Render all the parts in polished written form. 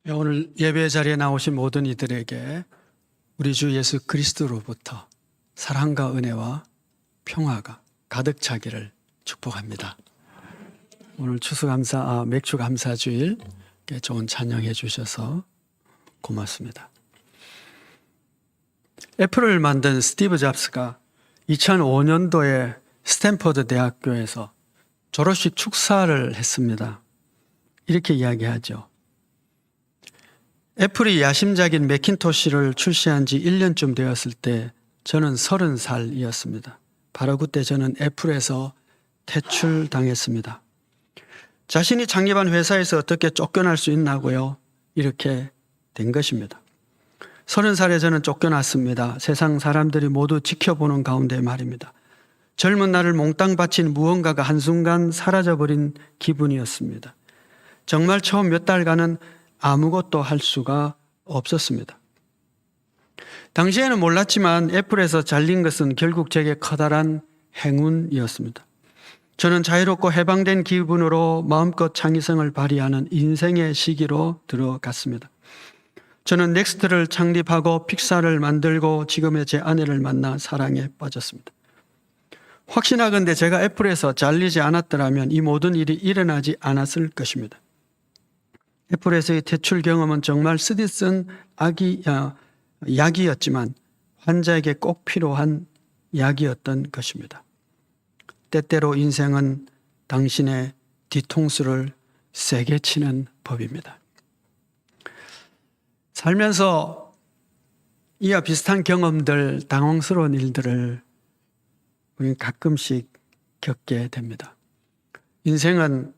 오늘 예배 자리에 나오신 모든 이들에게 우리 주 예수 그리스도로부터 사랑과 은혜와 평화가 가득 차기를 축복합니다. 오늘 맥주 감사주일 좋은 찬양해 주셔서 고맙습니다. 애플을 만든 스티브 잡스가 2005년도에 스탠퍼드 대학교에서 졸업식 축사를 했습니다. 이렇게 이야기하죠. 애플이 야심작인 매킨토시를 출시한 지 1년쯤 되었을 때 저는 30살이었습니다. 바로 그때 저는 애플에서 퇴출당했습니다. 자신이 창립한 회사에서 어떻게 쫓겨날 수 있나고요? 이렇게 된 것입니다. 30살에 저는 쫓겨났습니다. 세상 사람들이 모두 지켜보는 가운데 말입니다. 젊은 날을 몽땅 바친 무언가가 한순간 사라져버린 기분이었습니다. 정말 처음 몇 달간은 아무것도 할 수가 없었습니다. 당시에는 몰랐지만 애플에서 잘린 것은 결국 제게 커다란 행운이었습니다. 저는 자유롭고 해방된 기분으로 마음껏 창의성을 발휘하는 인생의 시기로 들어갔습니다. 저는 넥스트를 창립하고 픽사를 만들고 지금의 제 아내를 만나 사랑에 빠졌습니다. 확신하건대 제가 애플에서 잘리지 않았더라면 이 모든 일이 일어나지 않았을 것입니다. 애플에서의 퇴출 경험은 정말 쓰디쓴 약이었지만 환자에게 꼭 필요한 약이었던 것입니다. 때때로 인생은 당신의 뒤통수를 세게 치는 법입니다. 살면서 이와 비슷한 경험들, 당황스러운 일들을 우리는 가끔씩 겪게 됩니다. 인생은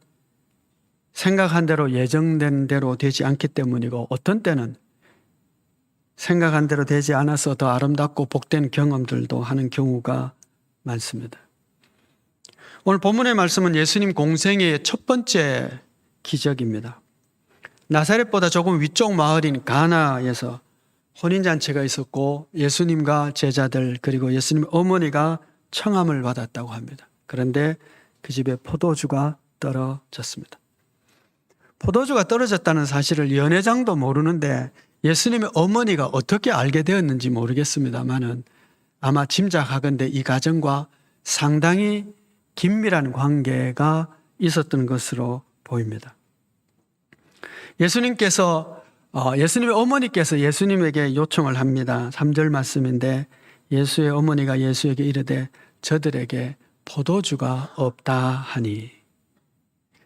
생각한 대로 예정된 대로 되지 않기 때문이고 어떤 때는 생각한 대로 되지 않아서 더 아름답고 복된 경험들도 하는 경우가 많습니다. 오늘 본문의 말씀은 예수님 공생애의 첫 번째 기적입니다. 나사렛보다 조금 위쪽 마을인 가나에서 혼인잔치가 있었고 예수님과 제자들 그리고 예수님 어머니가 청함을 받았다고 합니다. 그런데 그 집에 포도주가 떨어졌습니다. 포도주가 떨어졌다는 사실을 연회장도 모르는데 예수님의 어머니가 어떻게 알게 되었는지 모르겠습니다만은 아마 짐작하건대 이 가정과 상당히 긴밀한 관계가 있었던 것으로 보입니다. 예수님의 어머니께서 예수님에게 요청을 합니다. 3절 말씀인데 예수의 어머니가 예수에게 이르되 저들에게 포도주가 없다 하니.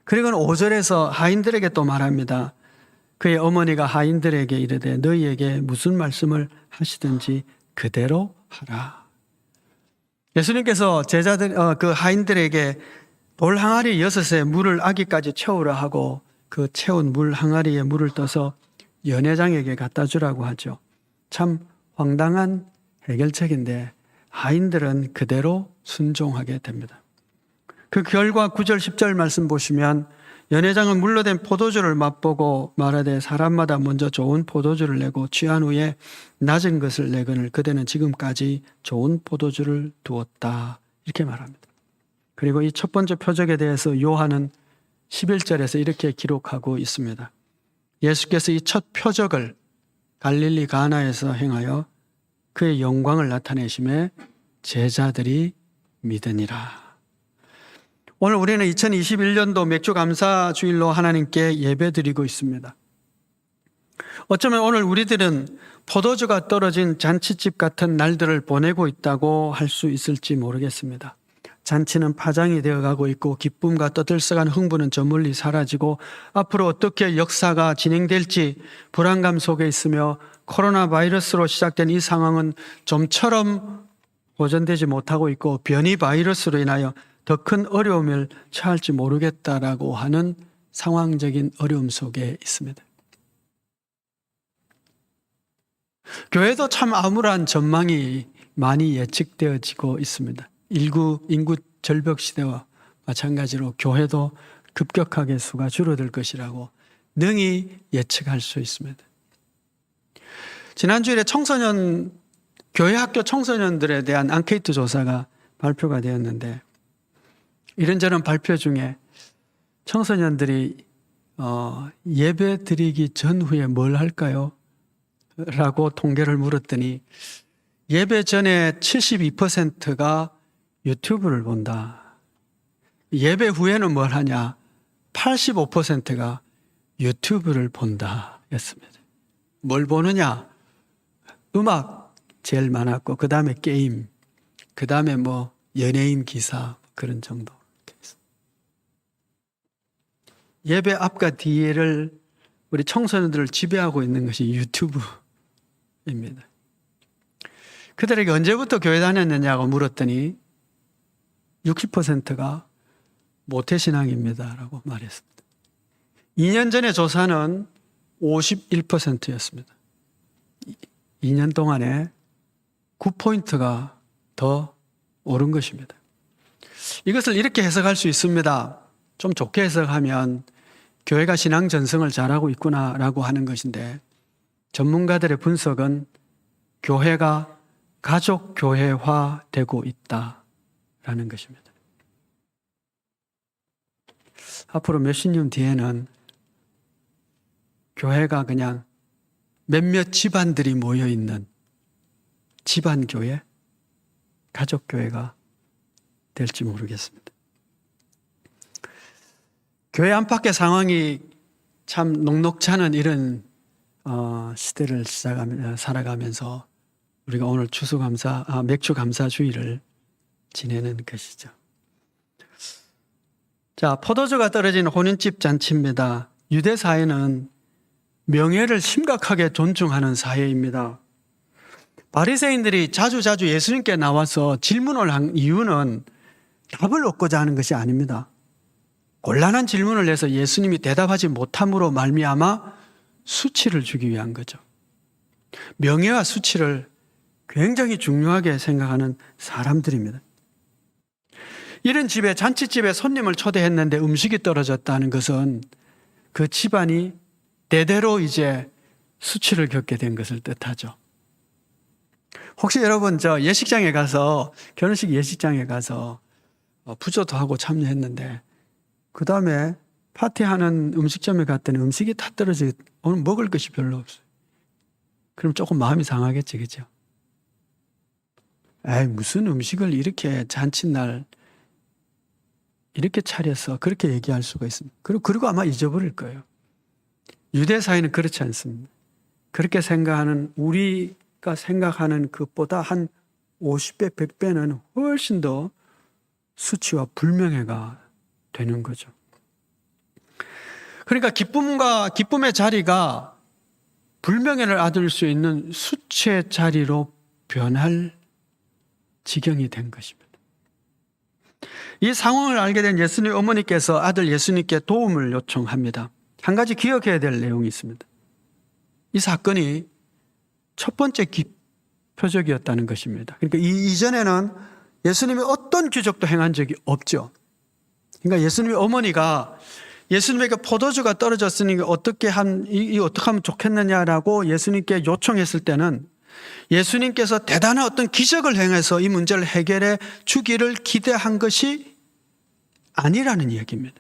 그리고 5절에서 하인들에게 또 말합니다. 그의 어머니가 하인들에게 이르되 너희에게 무슨 말씀을 하시든지 그대로 하라. 예수님께서 그 하인들에게 돌 항아리 6에 물을 아기까지 채우라 하고 그 채운 물 항아리에 물을 떠서 연회장에게 갖다 주라고 하죠. 참 황당한 해결책인데 하인들은 그대로 순종하게 됩니다. 그 결과 9절 10절 말씀 보시면 연회장은 물로 된 포도주를 맛보고 말하되 사람마다 먼저 좋은 포도주를 내고 취한 후에 낮은 것을 내거늘 그대는 지금까지 좋은 포도주를 두었다. 이렇게 말합니다. 그리고 이 첫 번째 표적에 대해서 요한은 11절에서 이렇게 기록하고 있습니다. 예수께서 이 첫 표적을 갈릴리 가나에서 행하여 그의 영광을 나타내심에 제자들이 믿으니라. 오늘 우리는 2021년도 맥주 감사 주일로 하나님께 예배드리고 있습니다. 어쩌면 오늘 우리들은 포도주가 떨어진 잔치집 같은 날들을 보내고 있다고 할 수 있을지 모르겠습니다. 잔치는 파장이 되어가고 있고 기쁨과 떠들썩한 흥분은 저 멀리 사라지고 앞으로 어떻게 역사가 진행될지 불안감 속에 있으며 코로나 바이러스로 시작된 이 상황은 좀처럼 호전되지 못하고 있고 변이 바이러스로 인하여 더 큰 어려움을 처할지 모르겠다라고 하는 상황적인 어려움 속에 있습니다. 교회도 참 암울한 전망이 많이 예측되어지고 있습니다. 인구 절벽 시대와 마찬가지로 교회도 급격하게 수가 줄어들 것이라고 능히 예측할 수 있습니다. 지난주일에 교회 학교 청소년들에 대한 앙케이트 조사가 발표가 되었는데 이런저런 발표 중에 청소년들이 예배 드리기 전후에 뭘 할까요? 라고 통계를 물었더니 예배 전에 72%가 유튜브를 본다. 예배 후에는 뭘 하냐? 85%가 유튜브를 본다 였습니다. 뭘 보느냐? 음악 제일 많았고 그 다음에 게임, 그 다음에 뭐 연예인 기사 그런 정도. 예배 앞과 뒤를 우리 청소년들을 지배하고 있는 것이 유튜브입니다. 그들에게 언제부터 교회 다녔느냐고 물었더니 60%가 모태신앙입니다 라고 말했습니다. 2년 전에 조사는 51%였습니다. 2년 동안에 9포인트가 더 오른 것입니다. 이것을 이렇게 해석할 수 있습니다. 좀 좋게 해석하면 교회가 신앙 전승을 잘하고 있구나라고 하는 것인데, 전문가들의 분석은 교회가 가족 교회화되고 있다라는 것입니다. 앞으로 몇십 년 뒤에는 교회가 그냥 몇몇 집안들이 모여있는 집안교회, 가족교회가 될지 모르겠습니다. 교회 안팎의 상황이 참 녹록지 않은 이런 시대를 살아가면서 우리가 오늘 맥주 감사주의를 지내는 것이죠. 자, 포도주가 떨어진 혼인집 잔치입니다. 유대 사회는 명예를 심각하게 존중하는 사회입니다. 바리새인들이 자주 예수님께 나와서 질문을 한 이유는 답을 얻고자 하는 것이 아닙니다. 곤란한 질문을 해서 예수님이 대답하지 못함으로 말미암아 수치를 주기 위한 거죠. 명예와 수치를 굉장히 중요하게 생각하는 사람들입니다. 이런 집에, 잔치집에 손님을 초대했는데 음식이 떨어졌다는 것은 그 집안이 대대로 이제 수치를 겪게 된 것을 뜻하죠. 혹시 여러분 예식장에 가서, 결혼식 예식장에 가서 부조도 하고 참여했는데 그 다음에 파티하는 음식점에 갔더니 음식이 다 떨어지고 오늘 먹을 것이 별로 없어요. 그럼 조금 마음이 상하겠지, 그죠? 에이, 무슨 음식을 이렇게 잔칫날 이렇게 차려서 그렇게 얘기할 수가 있습니다. 그리고 아마 잊어버릴 거예요. 유대 사회는 그렇지 않습니다. 그렇게 생각하는, 우리가 생각하는 것보다 한 50배, 100배는 훨씬 더 수치와 불명예가 되는 거죠. 그러니까 기쁨의 자리가 불명예를 얻을 수 있는 수치의 자리로 변할 지경이 된 것입니다. 이 상황을 알게 된 예수님 어머니께서 아들 예수님께 도움을 요청합니다. 한 가지 기억해야 될 내용이 있습니다. 이 사건이 첫 번째 표적이었다는 것입니다. 그러니까 이전에는 예수님이 어떤 기적도 행한 적이 없죠. 그러니까 예수님의 어머니가 예수님에게 포도주가 떨어졌으니 어떻게 하면 좋겠느냐라고 예수님께 요청했을 때는 예수님께서 대단한 어떤 기적을 행해서 이 문제를 해결해 주기를 기대한 것이 아니라는 얘기입니다.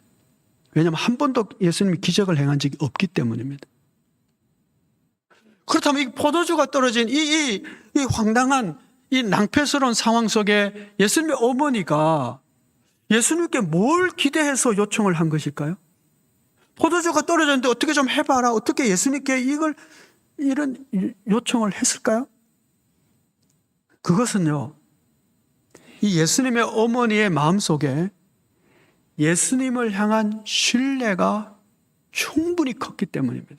왜냐하면 한 번도 예수님이 기적을 행한 적이 없기 때문입니다. 그렇다면 이 포도주가 떨어진 이 황당한 이 낭패스러운 상황 속에 예수님의 어머니가 예수님께 뭘 기대해서 요청을 한 것일까요? 포도주가 떨어졌는데 어떻게 좀 해봐라. 어떻게 예수님께 이런 요청을 했을까요? 그것은요, 이 예수님의 어머니의 마음속에 예수님을 향한 신뢰가 충분히 컸기 때문입니다.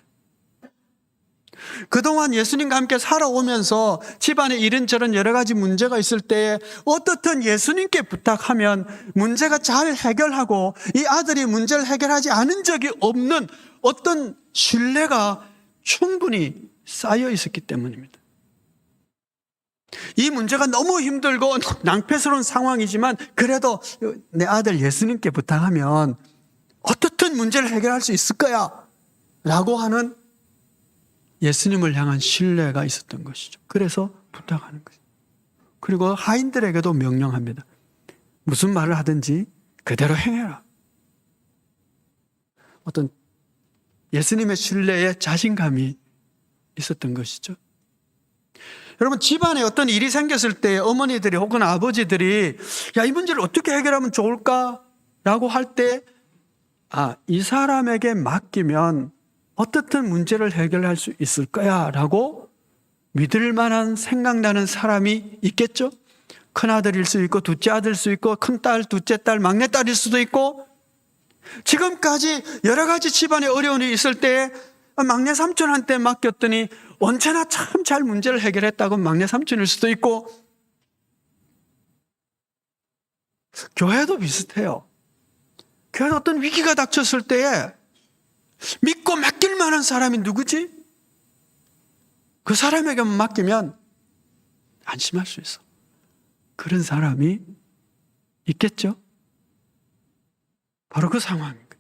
그동안 예수님과 함께 살아오면서 집안에 이런저런 여러 가지 문제가 있을 때에 어떻든 예수님께 부탁하면 문제가 잘 해결하고 이 아들이 문제를 해결하지 않은 적이 없는 어떤 신뢰가 충분히 쌓여 있었기 때문입니다. 이 문제가 너무 힘들고 낭패스러운 상황이지만 그래도 내 아들 예수님께 부탁하면 어떻든 문제를 해결할 수 있을 거야 라고 하는 예수님을 향한 신뢰가 있었던 것이죠. 그래서 부탁하는 것이죠. 그리고 하인들에게도 명령합니다. 무슨 말을 하든지 그대로 행해라. 어떤 예수님의 신뢰에 자신감이 있었던 것이죠. 여러분, 집안에 어떤 일이 생겼을 때 어머니들이 혹은 아버지들이 야, 이 문제를 어떻게 해결하면 좋을까라고 할 때 이 사람에게 맡기면 어떻든 문제를 해결할 수 있을 거야 라고 믿을 만한 생각나는 사람이 있겠죠. 큰아들일 수 있고 둘째 아들일 수 있고 큰딸, 둘째 딸, 막내딸일 수도 있고 지금까지 여러 가지 집안에 어려움이 있을 때 막내 삼촌한테 맡겼더니 언제나 참 잘 문제를 해결했다고 막내 삼촌일 수도 있고 교회도 비슷해요. 교회도 어떤 위기가 닥쳤을 때에 믿고 맡길 만한 사람이 누구지? 그 사람에게만 맡기면 안심할 수 있어. 그런 사람이 있겠죠? 바로 그 상황입니다.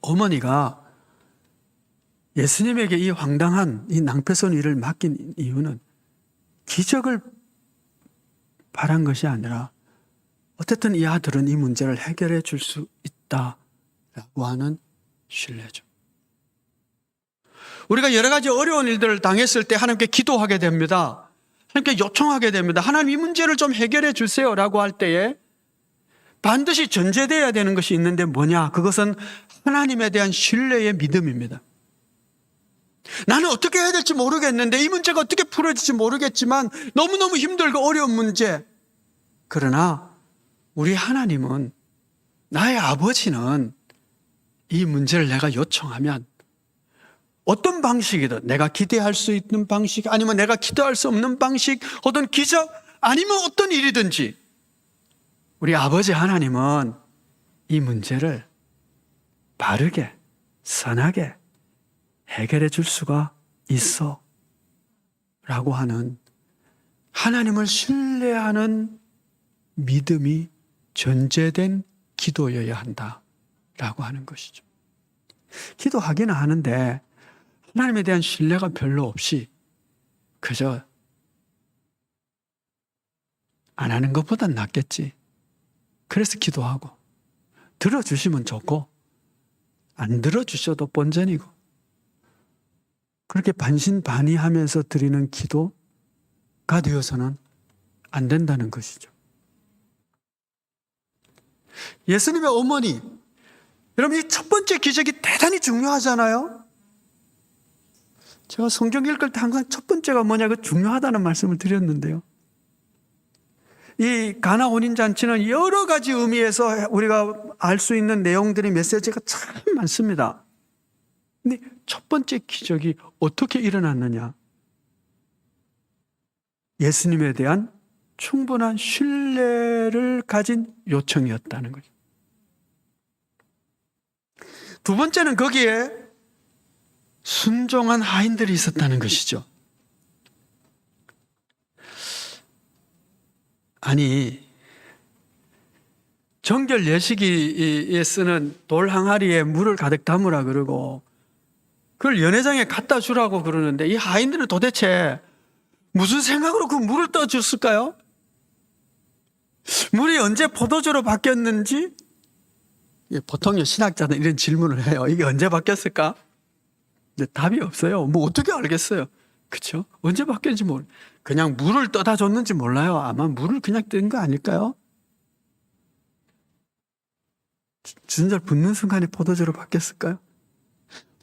어머니가 예수님에게 이 황당한 이 낭패손 일을 맡긴 이유는 기적을 바란 것이 아니라 어쨌든 이 아들은 이 문제를 해결해 줄 수 있다라고 하는 신뢰죠. 우리가 여러 가지 어려운 일들을 당했을 때 하나님께 기도하게 됩니다. 하나님께 요청하게 됩니다. 하나님 이 문제를 좀 해결해 주세요라고 할 때에 반드시 전제되어야 되는 것이 있는데 뭐냐? 그것은 하나님에 대한 신뢰의 믿음입니다. 나는 어떻게 해야 될지 모르겠는데 이 문제가 어떻게 풀어질지 모르겠지만 너무너무 힘들고 어려운 문제. 그러나 우리 하나님은 나의 아버지는 이 문제를 내가 요청하면 어떤 방식이든 내가 기대할 수 있는 방식 아니면 내가 기도할 수 없는 방식 어떤 기적 아니면 어떤 일이든지 우리 아버지 하나님은 이 문제를 바르게 선하게 해결해 줄 수가 있어 라고 하는 하나님을 신뢰하는 믿음이 전제된 기도여야 한다라고 하는 것이죠. 기도하기는 하는데 하나님에 대한 신뢰가 별로 없이 그저 안 하는 것보단 낫겠지. 그래서 기도하고 들어주시면 좋고 안 들어주셔도 본전이고 그렇게 반신반의하면서 드리는 기도가 되어서는 안 된다는 것이죠. 예수님의 어머니, 여러분 이 첫 번째 기적이 대단히 중요하잖아요. 제가 성경 읽을 때 항상 첫 번째가 뭐냐고 중요하다는 말씀을 드렸는데요. 이 가나 혼인잔치는 여러 가지 의미에서 우리가 알 수 있는 내용들이 메시지가 참 많습니다. 근데 첫 번째 기적이 어떻게 일어났느냐? 예수님에 대한 충분한 신뢰를 가진 요청이었다는 거죠. 두 번째는 거기에 순종한 하인들이 있었다는 것이죠. 아니, 정결 예식에 쓰는 돌 항아리에 물을 가득 담으라 그러고 그걸 연회장에 갖다 주라고 그러는데 이 하인들은 도대체 무슨 생각으로 그 물을 떠줬을까요? 물이 언제 포도주로 바뀌었는지 보통 신학자는 이런 질문을 해요. 이게 언제 바뀌었을까? 근데 답이 없어요. 뭐 어떻게 알겠어요? 그렇죠? 언제 바뀌었는지 모르. 그냥 물을 떠다 줬는지 몰라요. 아마 물을 그냥 뜬 거 아닐까요? 주전자를 붓는 순간에 포도주로 바뀌었을까요?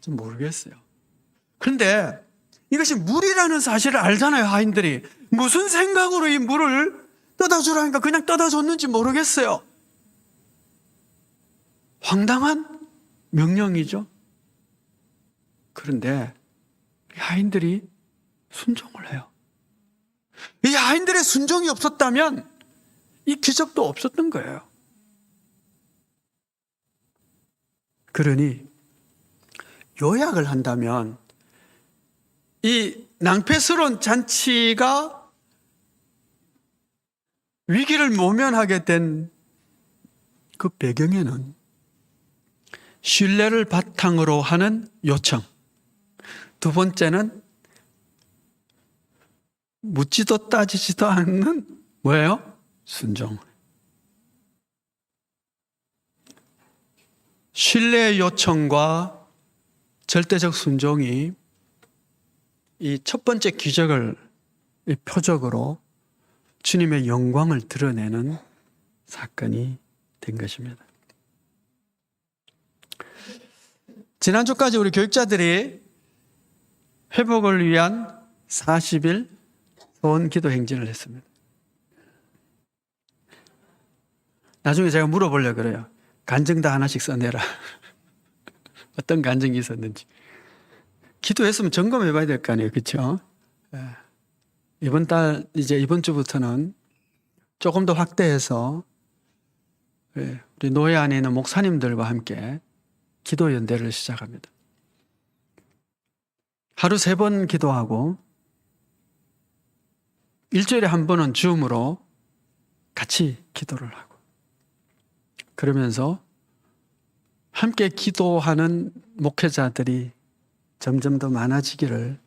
좀 모르겠어요. 그런데 이것이 물이라는 사실을 알잖아요, 하인들이. 무슨 생각으로 이 물을 떠다 주라니까 그냥 떠다 줬는지 모르겠어요. 황당한 명령이죠. 그런데 이 하인들이 순종을 해요. 이 하인들의 순종이 없었다면 이 기적도 없었던 거예요. 그러니 요약을 한다면 이 낭패스러운 잔치가 위기를 모면하게 된 그 배경에는 신뢰를 바탕으로 하는 요청, 두 번째는 묻지도 따지지도 않는 뭐예요? 순종. 신뢰의 요청과 절대적 순종이 이 첫 번째 기적을 이 표적으로 주님의 영광을 드러내는 사건이 된 것입니다. 지난주까지 우리 교육자들이 회복을 위한 40일 소원 기도 행진을 했습니다. 나중에 제가 물어보려고 그래요. 간증 다 하나씩 써내라. 어떤 간증이 있었는지. 기도했으면 점검해 봐야 될 거 아니에요. 그렇죠? 이번 주부터는 조금 더 확대해서 우리 노예 안에 있는 목사님들과 함께 기도 연대를 시작합니다. 하루 3번 기도하고 일주일에 한 번은 줌으로 같이 기도를 하고 그러면서 함께 기도하는 목회자들이 점점 더 많아지기를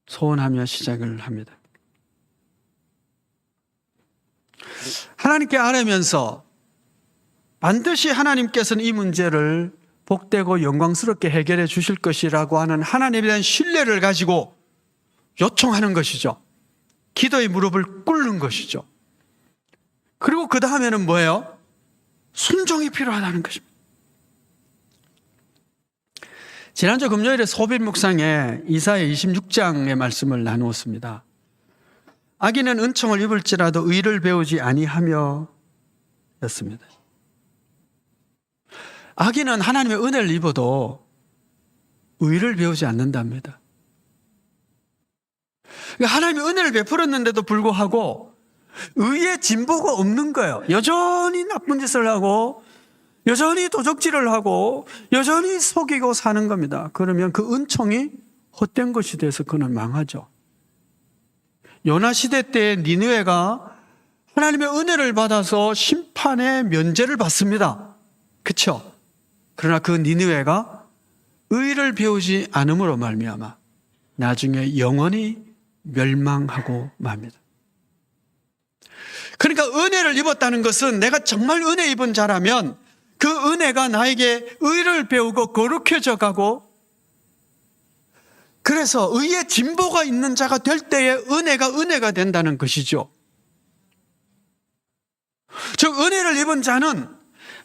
소원하며 시작을 합니다. 하나님께 아뢰면서 반드시 하나님께서는 이 문제를 복되고 영광스럽게 해결해 주실 것이라고 하는 하나님에 대한 신뢰를 가지고 요청하는 것이죠. 기도의 무릎을 꿇는 것이죠. 그리고 그 다음에는 뭐예요? 순종이 필요하다는 것입니다. 지난주 금요일에 소빌 묵상에 이사야 26장의 말씀을 나누었습니다. 악인은 은총을 입을지라도 의를 배우지 아니하며 였습니다. 악인은 하나님의 은혜를 입어도 의를 배우지 않는답니다. 하나님의 은혜를 베풀었는데도 불구하고 의의 진보가 없는 거예요. 여전히 나쁜 짓을 하고 여전히 도적질을 하고 여전히 속이고 사는 겁니다. 그러면 그 은총이 헛된 것이 돼서 그는 망하죠. 요나 시대 때 니느웨가 하나님의 은혜를 받아서 심판의 면제를 받습니다. 그렇죠? 그러나 그 니느웨가 의를 배우지 않음으로 말미암아 나중에 영원히 멸망하고 맙니다. 그러니까 은혜를 입었다는 것은 내가 정말 은혜 입은 자라면 그 은혜가 나에게 의를 배우고 거룩해져 가고 그래서 의의 진보가 있는 자가 될 때에 은혜가 된다는 것이죠. 즉 은혜를 입은 자는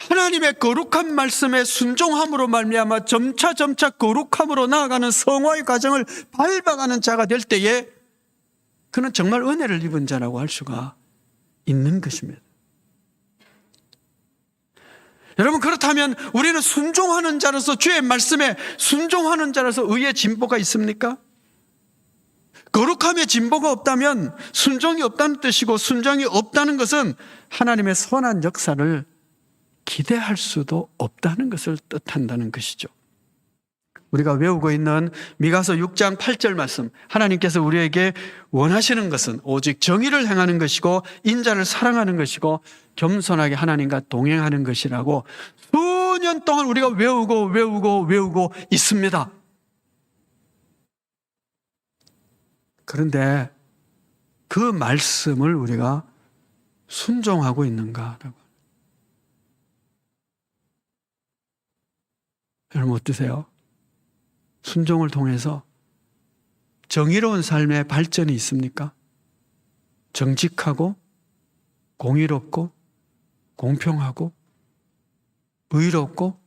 하나님의 거룩한 말씀에 순종함으로 말미암아 점차 거룩함으로 나아가는 성화의 과정을 밟아가는 자가 될 때에 그는 정말 은혜를 입은 자라고 할 수가 있는 것입니다. 여러분 그렇다면 우리는 순종하는 자로서 주의 말씀에 순종하는 자로서 의의 진보가 있습니까? 거룩함의 진보가 없다면 순종이 없다는 뜻이고 순종이 없다는 것은 하나님의 선한 역사를 기대할 수도 없다는 것을 뜻한다는 것이죠. 우리가 외우고 있는 미가서 6장 8절 말씀, 하나님께서 우리에게 원하시는 것은 오직 정의를 행하는 것이고 인자를 사랑하는 것이고 겸손하게 하나님과 동행하는 것이라고 수년 동안 우리가 외우고 있습니다. 그런데 그 말씀을 우리가 순종하고 있는가라고. 여러분 어떠세요? 순종을 통해서 정의로운 삶의 발전이 있습니까? 정직하고 공의롭고 공평하고 의롭고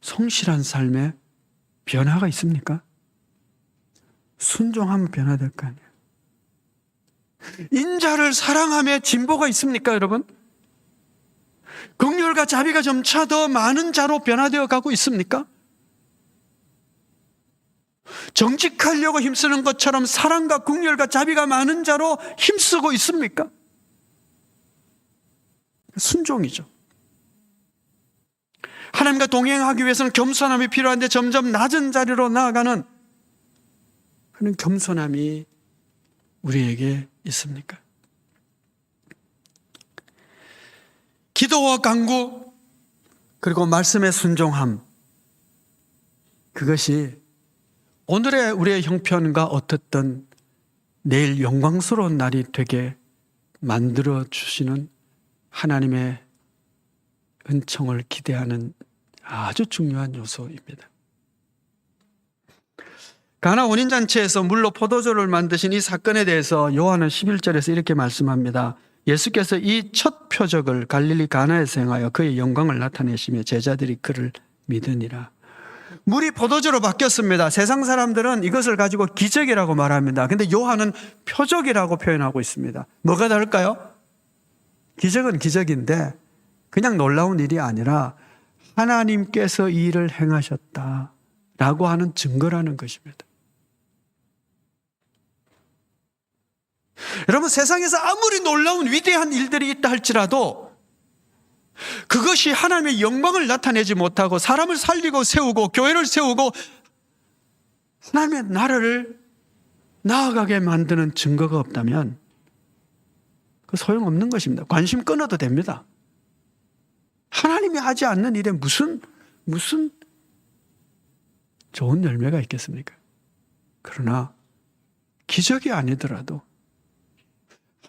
성실한 삶의 변화가 있습니까? 순종하면 변화될 거 아니에요. 인자를 사랑하며 진보가 있습니까, 여러분? 긍휼과 자비가 점차 더 많은 자로 변화되어 가고 있습니까? 정직하려고 힘쓰는 것처럼 사랑과 긍휼과 자비가 많은 자로 힘쓰고 있습니까? 순종이죠. 하나님과 동행하기 위해서는 겸손함이 필요한데 점점 낮은 자리로 나아가는 그런 겸손함이 우리에게 있습니까? 기도와 간구 그리고 말씀의 순종함, 그것이 오늘의 우리의 형편과 어떻든 내일 영광스러운 날이 되게 만들어 주시는 하나님의 은총을 기대하는 아주 중요한 요소입니다. 가나 혼인잔치에서 물로 포도주를 만드신 이 사건에 대해서 요한은 11절에서 이렇게 말씀합니다. 예수께서 이 첫 표적을 갈릴리 가나에서 행하여 그의 영광을 나타내시며 제자들이 그를 믿으니라. 물이 포도주로 바뀌었습니다. 세상 사람들은 이것을 가지고 기적이라고 말합니다. 근데 요한은 표적이라고 표현하고 있습니다. 뭐가 다를까요? 기적은 기적인데 그냥 놀라운 일이 아니라 하나님께서 이 일을 행하셨다라고 하는 증거라는 것입니다. 여러분, 세상에서 아무리 놀라운 위대한 일들이 있다 할지라도 그것이 하나님의 영광을 나타내지 못하고 사람을 살리고 세우고 교회를 세우고 하나님의 나라를 나아가게 만드는 증거가 없다면 그 소용없는 것입니다. 관심 끊어도 됩니다. 하나님이 하지 않는 일에 무슨 좋은 열매가 있겠습니까? 그러나 기적이 아니더라도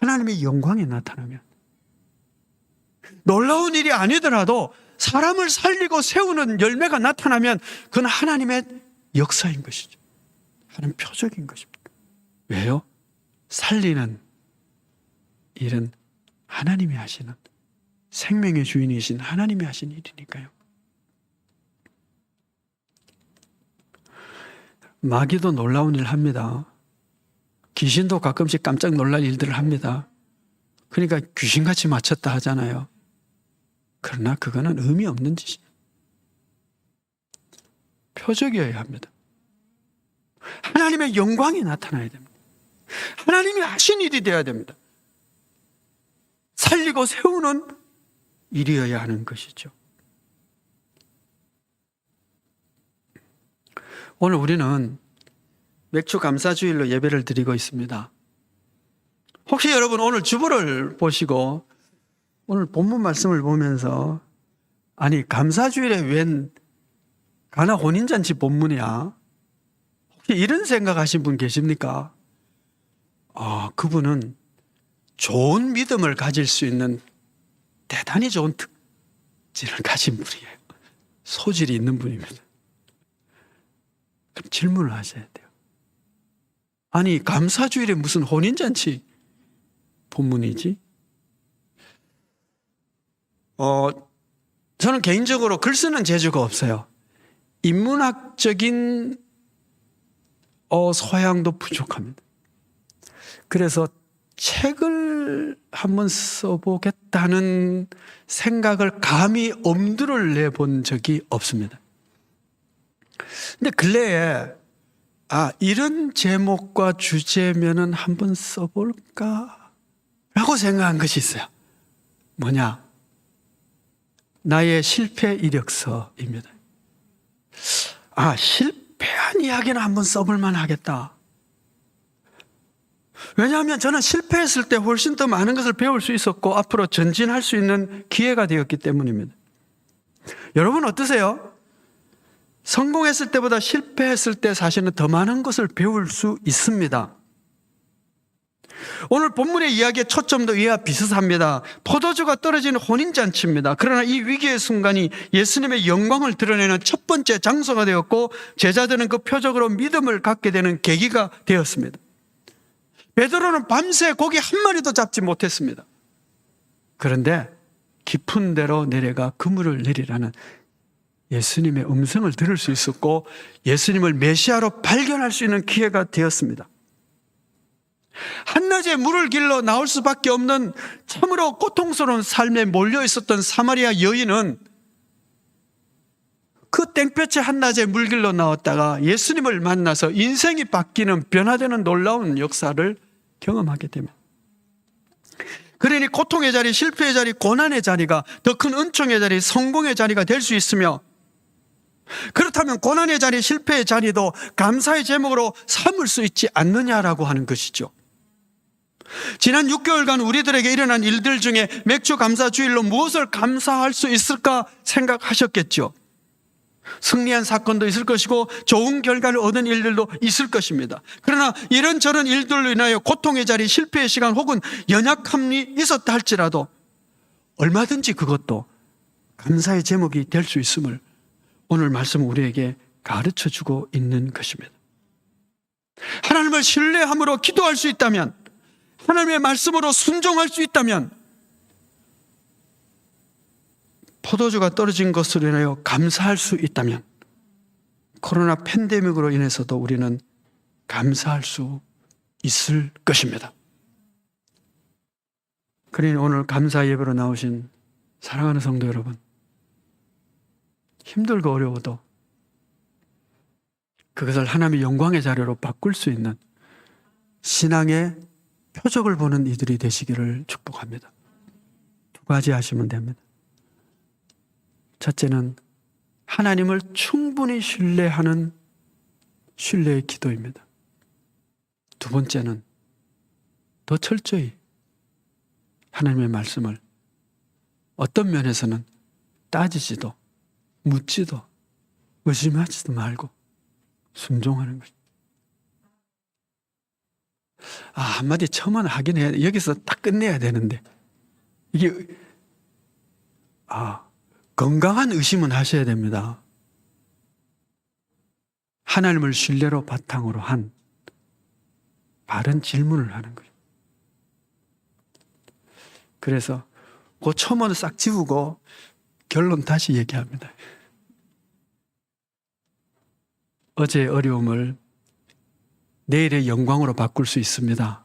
하나님의 영광이 나타나면, 놀라운 일이 아니더라도 사람을 살리고 세우는 열매가 나타나면 그건 하나님의 역사인 것이죠. 하나님 표적인 것입니다. 왜요? 살리는 일은 하나님이 하시는, 생명의 주인이신 하나님이 하신 일이니까요. 마귀도 놀라운 일 합니다. 귀신도 가끔씩 깜짝 놀랄 일들을 합니다. 그러니까 귀신같이 맞췄다 하잖아요. 그러나 그거는 의미 없는 짓이에요. 표적이어야 합니다. 하나님의 영광이 나타나야 됩니다. 하나님이 하신 일이 되어야 됩니다. 살리고 세우는 일이어야 하는 것이죠. 오늘 우리는 맥주 감사주일로 예배를 드리고 있습니다. 혹시 여러분 오늘 주보를 보시고 오늘 본문 말씀을 보면서 아니 감사주일에 웬 가나 혼인잔치 본문이야? 혹시 이런 생각하신 분 계십니까? 그분은 좋은 믿음을 가질 수 있는 대단히 좋은 특질을 가진 분이에요. 소질이 있는 분입니다. 그럼 질문을 하셔야 돼요. 아니 감사주일에 무슨 혼인잔치 본문이지? 저는 개인적으로 글 쓰는 재주가 없어요. 인문학적인 소양도 부족합니다. 그래서 책을 한번 써보겠다는 생각을 감히 엄두를 내본 적이 없습니다. 근데 근래에 이런 제목과 주제면은 한번 써볼까? 라고 생각한 것이 있어요. 뭐냐? 나의 실패 이력서입니다. 실패한 이야기는 한번 써볼만 하겠다. 왜냐하면 저는 실패했을 때 훨씬 더 많은 것을 배울 수 있었고 앞으로 전진할 수 있는 기회가 되었기 때문입니다. 여러분 어떠세요? 성공했을 때보다 실패했을 때 사실은 더 많은 것을 배울 수 있습니다. 오늘 본문의 이야기의 초점도 이와 비슷합니다. 포도주가 떨어지는 혼인잔치입니다. 그러나 이 위기의 순간이 예수님의 영광을 드러내는 첫 번째 장소가 되었고 제자들은 그 표적으로 믿음을 갖게 되는 계기가 되었습니다. 베드로는 밤새 고기 한 마리도 잡지 못했습니다. 그런데 깊은 데로 내려가 그물을 내리라는 예수님의 음성을 들을 수 있었고 예수님을 메시아로 발견할 수 있는 기회가 되었습니다. 한낮에 물을 길러 나올 수밖에 없는 참으로 고통스러운 삶에 몰려 있었던 사마리아 여인은 그 땡볕에 한낮에 물 길러 나왔다가 예수님을 만나서 인생이 바뀌는 변화되는 놀라운 역사를 경험하게 됩니다. 그러니 고통의 자리, 실패의 자리, 고난의 자리가 더 큰 은총의 자리, 성공의 자리가 될 수 있으며 그렇다면 고난의 자리, 실패의 자리도 감사의 제목으로 삼을 수 있지 않느냐라고 하는 것이죠. 지난 6개월간 우리들에게 일어난 일들 중에 맥주 감사주일로 무엇을 감사할 수 있을까 생각하셨겠죠. 승리한 사건도 있을 것이고 좋은 결과를 얻은 일들도 있을 것입니다. 그러나 이런저런 일들로 인하여 고통의 자리, 실패의 시간 혹은 연약함이 있었다 할지라도 얼마든지 그것도 감사의 제목이 될 수 있음을 오늘 말씀은 우리에게 가르쳐 주고 있는 것입니다. 하나님을 신뢰함으로 기도할 수 있다면, 하나님의 말씀으로 순종할 수 있다면, 포도주가 떨어진 것으로 인하여 감사할 수 있다면, 코로나 팬데믹으로 인해서도 우리는 감사할 수 있을 것입니다. 그러니 오늘 감사 예배로 나오신 사랑하는 성도 여러분, 힘들고 어려워도 그것을 하나님의 영광의 자료로 바꿀 수 있는 신앙의 표적을 보는 이들이 되시기를 축복합니다. 두 가지 하시면 됩니다. 첫째는 하나님을 충분히 신뢰하는 신뢰의 기도입니다. 두 번째는 더 철저히 하나님의 말씀을 어떤 면에서는 따지지도 묻지도 의심하지도 말고 순종하는 것입니다. 한마디 첨언 하긴 해야, 여기서 딱 끝내야 되는데, 이게 건강한 의심은 하셔야 됩니다. 하나님을 신뢰로 바탕으로 한 바른 질문을 하는 거예요. 그래서 그 첨언을 싹 지우고 결론 다시 얘기합니다. 어제의 어려움을 내일의 영광으로 바꿀 수 있습니다.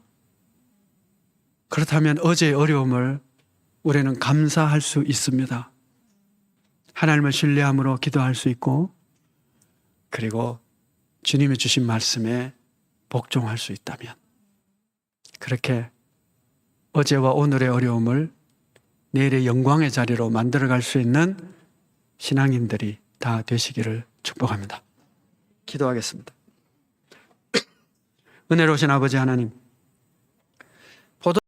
그렇다면 어제의 어려움을 우리는 감사할 수 있습니다. 하나님을 신뢰함으로 기도할 수 있고, 그리고 주님이 주신 말씀에 복종할 수 있다면, 그렇게 어제와 오늘의 어려움을 내일의 영광의 자리로 만들어갈 수 있는 신앙인들이 다 되시기를 축복합니다. 기도하겠습니다. 은혜로우신 아버지 하나님,